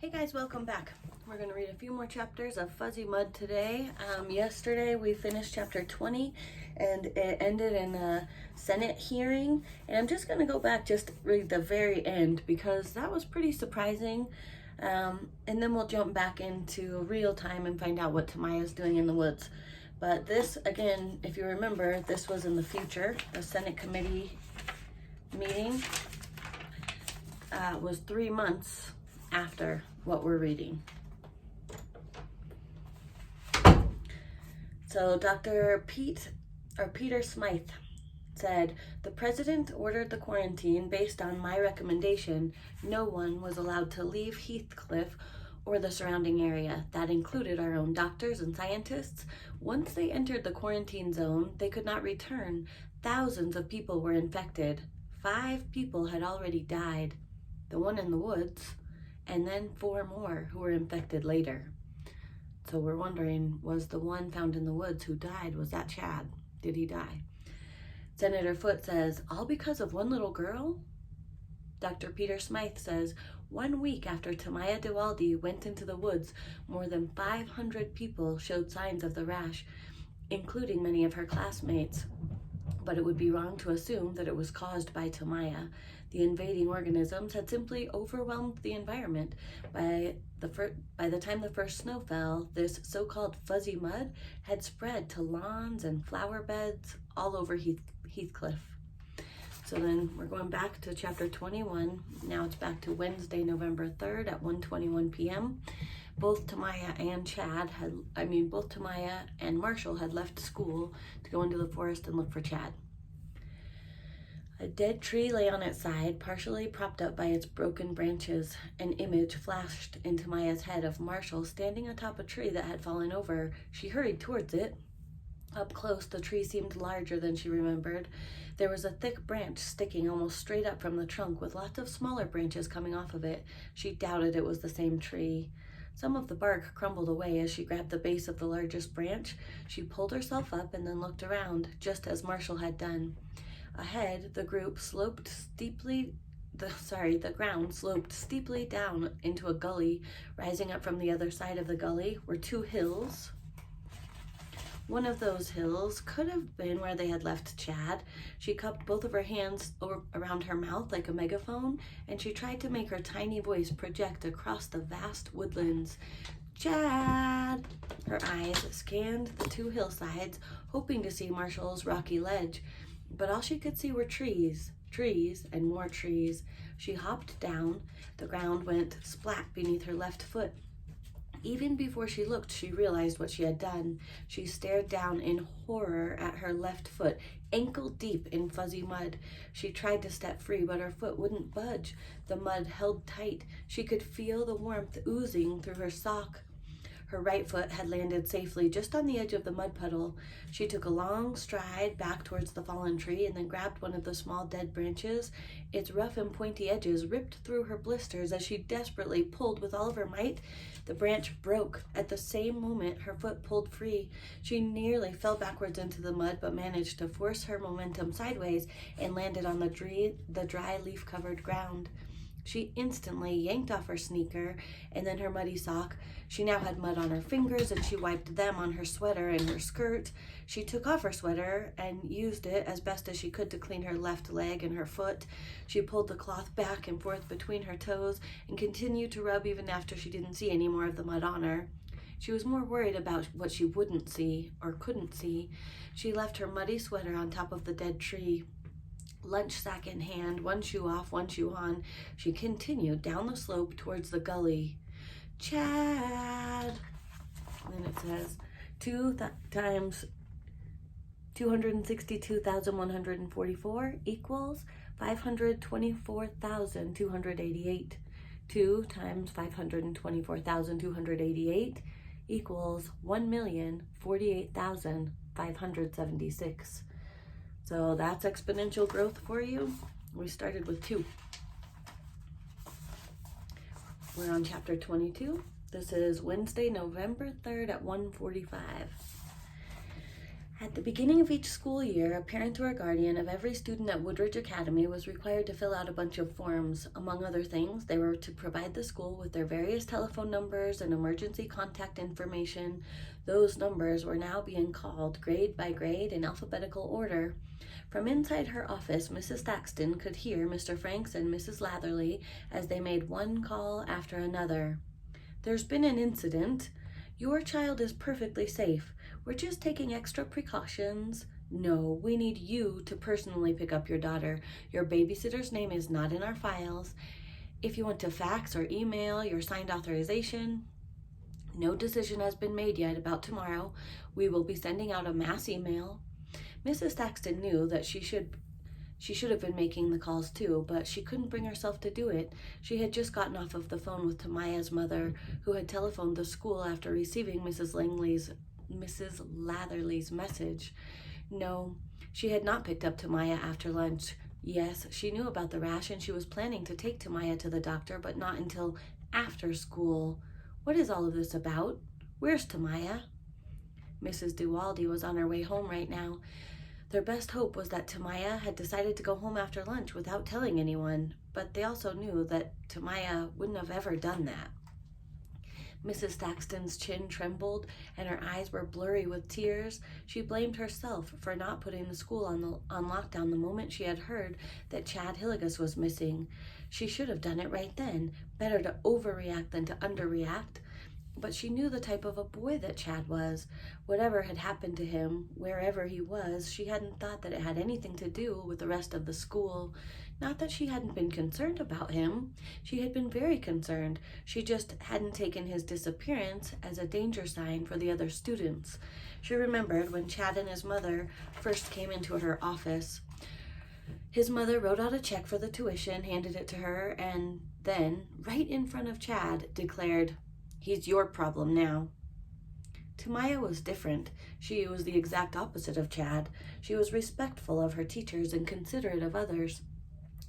Hey guys, welcome back. We're going to read a few more chapters of Fuzzy Mud today. Yesterday we finished chapter 20 and it ended in a Senate hearing. And I'm just going to go back, just read the very end because that was pretty surprising. And then we'll jump back into real time and find out what Tamaya's doing in the woods. But this, again, if you remember, this was in the future. The Senate committee meeting was 3 months after what we're reading. So Peter Smythe said, "The president ordered the quarantine based on my recommendation. No one was allowed to leave Heathcliff or the surrounding area. That included our own doctors and scientists. Once they entered the quarantine zone, they could not return. Thousands of people were infected. 5 people had already died, the one in the woods, and then 4 more who were infected later." So we're wondering, was the one found in the woods who died, was that Chad? Did he die? Senator Foote says, "All because of one little girl?" Dr. Peter Smythe says, "1 week after Tamaya Dewaldi went into the woods, more than 500 people showed signs of the rash, including many of her classmates. But it would be wrong to assume that it was caused by Tamaya. The invading organisms had simply overwhelmed the environment. By the time the first snow fell, this so-called fuzzy mud had spread to lawns and flower beds all over Heathcliff." So then we're going back to chapter 21. Now it's back to Wednesday, November 3rd at 1:21 p.m. Both Tamaya and Marshall had left school to go into the forest and look for Chad. A dead tree lay on its side, partially propped up by its broken branches. An image flashed into Maya's head of Marshall standing atop a tree that had fallen over. She hurried towards it. Up close, the tree seemed larger than she remembered. There was a thick branch sticking almost straight up from the trunk with lots of smaller branches coming off of it. She doubted it was the same tree. Some of the bark crumbled away as she grabbed the base of the largest branch. She pulled herself up and then looked around, just as Marshall had done. Ahead, the ground sloped steeply down into a gully. Rising up from the other side of the gully were 2 hills. One of those hills could have been where they had left Chad. She cupped both of her hands around her mouth like a megaphone, and she tried to make her tiny voice project across the vast woodlands. "Chad!" Her eyes scanned the 2 hillsides, hoping to see Marshall's rocky ledge, but all she could see were trees, and more trees. She hopped down. The ground went splat beneath her left foot. Even before she looked, she realized what she had done. She stared down in horror at her left foot, ankle deep in fuzzy mud. She tried to step free, but her foot wouldn't budge. The mud held tight. She could feel the warmth oozing through her sock. Her right foot had landed safely just on the edge of the mud puddle. She took a long stride back towards the fallen tree and then grabbed one of the small dead branches. Its rough and pointy edges ripped through her blisters as she desperately pulled with all of her might. The branch broke. At the same moment, her foot pulled free. She nearly fell backwards into the mud, but managed to force her momentum sideways and landed on the dry leaf-covered ground. She instantly yanked off her sneaker and then her muddy sock. She now had mud on her fingers and she wiped them on her sweater and her skirt. She took off her sweater and used it as best as she could to clean her left leg and her foot. She pulled the cloth back and forth between her toes and continued to rub even after she didn't see any more of the mud on her. She was more worried about what she wouldn't see or couldn't see. She left her muddy sweater on top of the dead tree. Lunch sack in hand, one shoe off, one shoe on, she continued down the slope towards the gully. "Chad!" And then it says 2 times 262,144 equals 524,288. 2 times 524,288 equals 1,048,576. So that's exponential growth for you. We started with 2. We're on chapter 22. This is Wednesday, November 3rd at 1:45. At the beginning of each school year, a parent or a guardian of every student at Woodridge Academy was required to fill out a bunch of forms. Among other things, they were to provide the school with their various telephone numbers and emergency contact information. Those numbers were now being called grade by grade in alphabetical order. From inside her office, Mrs. Thaxton could hear Mr. Franks and Mrs. Latherley as they made one call after another. "There's been an incident. Your child is perfectly safe. We're just taking extra precautions. No, we need you to personally pick up your daughter. Your babysitter's name is not in our files. If you want to fax or email your signed authorization, no decision has been made yet about tomorrow. We will be sending out a mass email." Mrs. Thaxton knew that she should have been making the calls too, but she couldn't bring herself to do it. She had just gotten off of the phone with Tamaya's mother, who had telephoned the school after receiving Mrs. Latherley's message. No, she had not picked up Tamaya after lunch. Yes, she knew about the rash and she was planning to take Tamaya to the doctor, but not until after school. What is all of this about? Where's Tamaya? Mrs. Duwalde was on her way home right now. Their best hope was that Tamaya had decided to go home after lunch without telling anyone, but they also knew that Tamaya wouldn't have ever done that. Mrs. Thaxton's chin trembled and her eyes were blurry with tears. She blamed herself for not putting the school on lockdown the moment she had heard that Chad Hillegas was missing. She should have done it right then. Better to overreact than to underreact. But she knew the type of a boy that Chad was. Whatever had happened to him, wherever he was, she hadn't thought that it had anything to do with the rest of the school. Not that she hadn't been concerned about him. She had been very concerned. She just hadn't taken his disappearance as a danger sign for the other students. She remembered when Chad and his mother first came into her office. His mother wrote out a check for the tuition, handed it to her, and then, right in front of Chad, declared, "He's your problem now." Tamaya was different. She was the exact opposite of Chad. She was respectful of her teachers and considerate of others.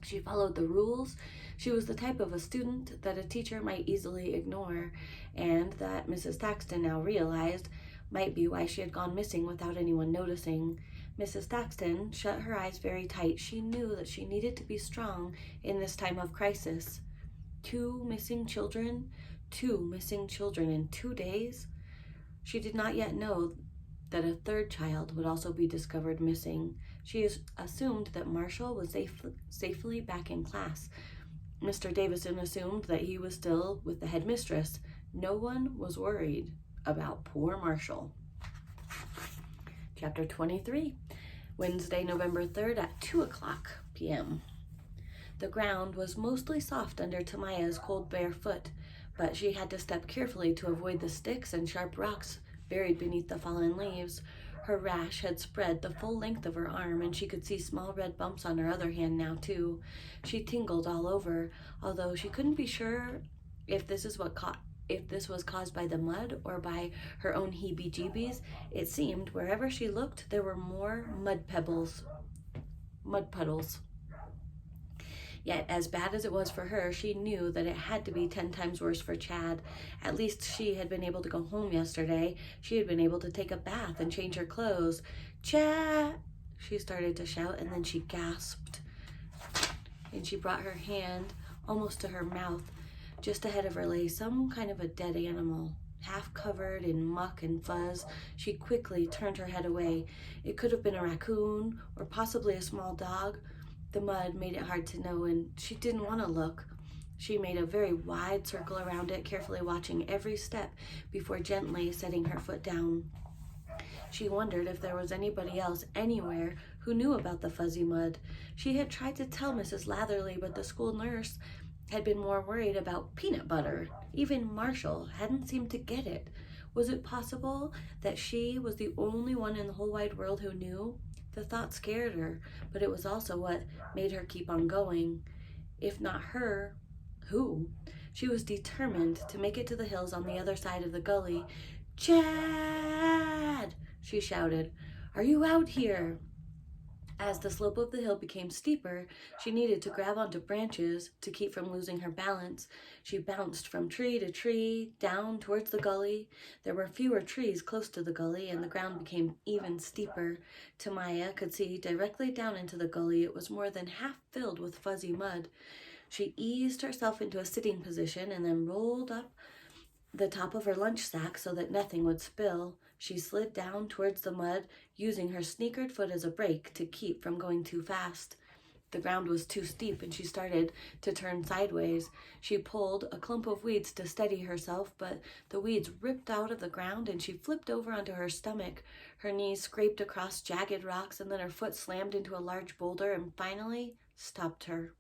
She followed the rules. She was the type of a student that a teacher might easily ignore, and that Mrs. Thaxton now realized might be why she had gone missing without anyone noticing. Mrs. Thaxton shut her eyes very tight. She knew that she needed to be strong in this time of crisis. 2 missing children in 2 days? She did not yet know that a 3rd child would also be discovered missing. She assumed that Marshall was safely back in class. Mr. Davison assumed that he was still with the headmistress. No one was worried about poor Marshall. Chapter 23, Wednesday, November 3rd at 2:00 p.m. The ground was mostly soft under Tamaya's cold bare foot, but she had to step carefully to avoid the sticks and sharp rocks buried beneath the fallen leaves. Her rash had spread the full length of her arm, and she could see small red bumps on her other hand now, too. She tingled all over, although she couldn't be sure if this was caused by the mud or by her own heebie-jeebies. It seemed wherever she looked there were more mud puddles. Yet, as bad as it was for her, she knew that it had to be 10 times worse for Chad. At least she had been able to go home yesterday. She had been able to take a bath and change her clothes. "Chad!" she started to shout, and then she gasped. And she brought her hand almost to her mouth. Just ahead of her lay some kind of a dead animal, half covered in muck and fuzz. She quickly turned her head away. It could have been a raccoon or possibly a small dog. The mud made it hard to know, and she didn't want to look. She made a very wide circle around it, carefully watching every step before gently setting her foot down. She wondered if there was anybody else anywhere who knew about the fuzzy mud. She had tried to tell Mrs. Latherley, but the school nurse had been more worried about peanut butter. Even Marshall hadn't seemed to get it. Was it possible that she was the only one in the whole wide world who knew? The thought scared her, but it was also what made her keep on going. If not her, who? She was determined to make it to the hills on the other side of the gully. "Chad!" she shouted. "Are you out here?" As the slope of the hill became steeper, she needed to grab onto branches to keep from losing her balance. She bounced from tree to tree, down towards the gully. There were fewer trees close to the gully, and the ground became even steeper. Tamaya could see directly down into the gully. It was more than half filled with fuzzy mud. She eased herself into a sitting position and then rolled up the top of her lunch sack so that nothing would spill. She slid down towards the mud, using her sneakered foot as a brake to keep from going too fast. The ground was too steep and she started to turn sideways. She pulled a clump of weeds to steady herself, but the weeds ripped out of the ground and she flipped over onto her stomach. Her knees scraped across jagged rocks and then her foot slammed into a large boulder and finally stopped her.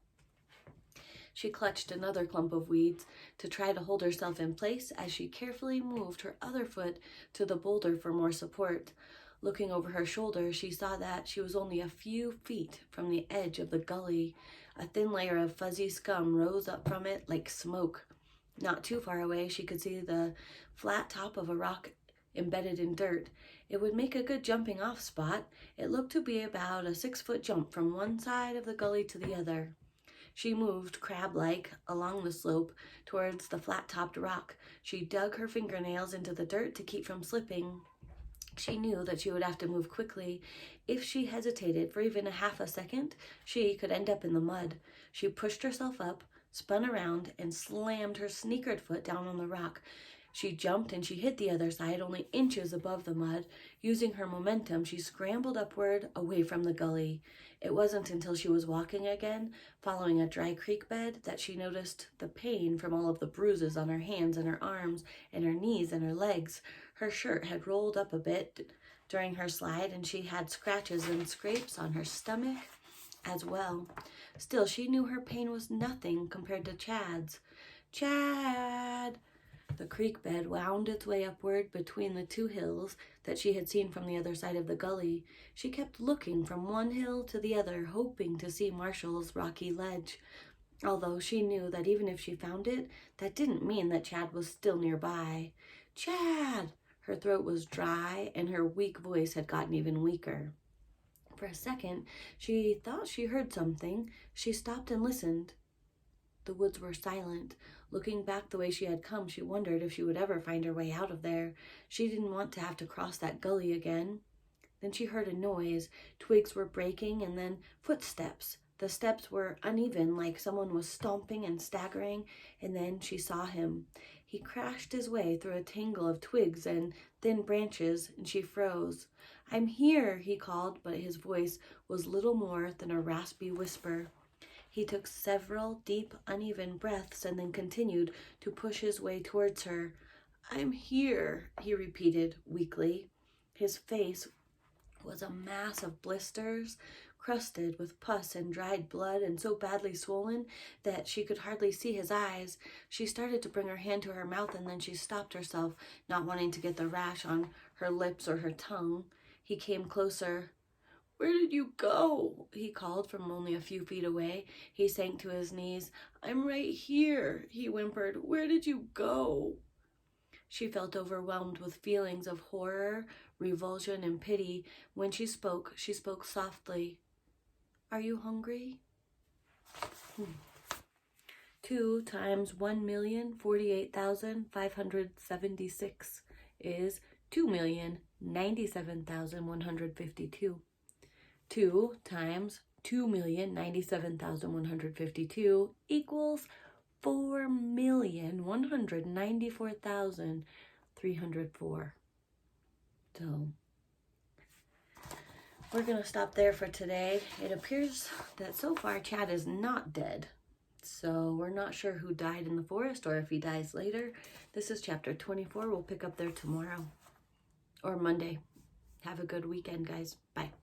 She clutched another clump of weeds to try to hold herself in place as she carefully moved her other foot to the boulder for more support. Looking over her shoulder, she saw that she was only a few feet from the edge of the gully. A thin layer of fuzzy scum rose up from it like smoke. Not too far away, she could see the flat top of a rock embedded in dirt. It would make a good jumping off spot. It looked to be about a 6-foot jump from one side of the gully to the other. She moved crab-like along the slope towards the flat-topped rock. She dug her fingernails into the dirt to keep from slipping. She knew that she would have to move quickly. If she hesitated for even a half a second, she could end up in the mud. She pushed herself up, spun around, and slammed her sneakered foot down on the rock. She jumped and she hit the other side, only inches above the mud. Using her momentum, she scrambled upward away from the gully. It wasn't until she was walking again, following a dry creek bed, that she noticed the pain from all of the bruises on her hands and her arms and her knees and her legs. Her shirt had rolled up a bit during her slide, and she had scratches and scrapes on her stomach as well. Still, she knew her pain was nothing compared to Chad's. Chad! The creek bed wound its way upward between the two hills that she had seen from the other side of the gully. She kept looking from one hill to the other, hoping to see Marshall's rocky ledge. Although she knew that even if she found it, that didn't mean that Chad was still nearby. Chad! Her throat was dry and her weak voice had gotten even weaker. For a second, she thought she heard something. She stopped and listened. The woods were silent. Looking back the way she had come, she wondered if she would ever find her way out of there. She didn't want to have to cross that gully again. Then she heard a noise. Twigs were breaking and then footsteps. The steps were uneven, like someone was stomping and staggering, and then she saw him. He crashed his way through a tangle of twigs and thin branches, and she froze. "I'm here," he called, but his voice was little more than a raspy whisper. He took several deep, uneven breaths and then continued to push his way towards her. "I'm here," he repeated weakly. His face was a mass of blisters, crusted with pus and dried blood, and so badly swollen that she could hardly see his eyes. She started to bring her hand to her mouth, and then she stopped herself, not wanting to get the rash on her lips or her tongue. He came closer. "Where did you go?" he called from only a few feet away. He sank to his knees. "I'm right here," he whimpered. "Where did you go?" She felt overwhelmed with feelings of horror, revulsion, and pity. When she spoke softly. "Are you hungry?" 2 times 1,048,576 is 2,097,152. 2 times 2,097,152 equals 4,194,304. So we're going to stop there for today. It appears that so far Chad is not dead. So we're not sure who died in the forest or if he dies later. This is chapter 24. We'll pick up there tomorrow or Monday. Have a good weekend, guys. Bye.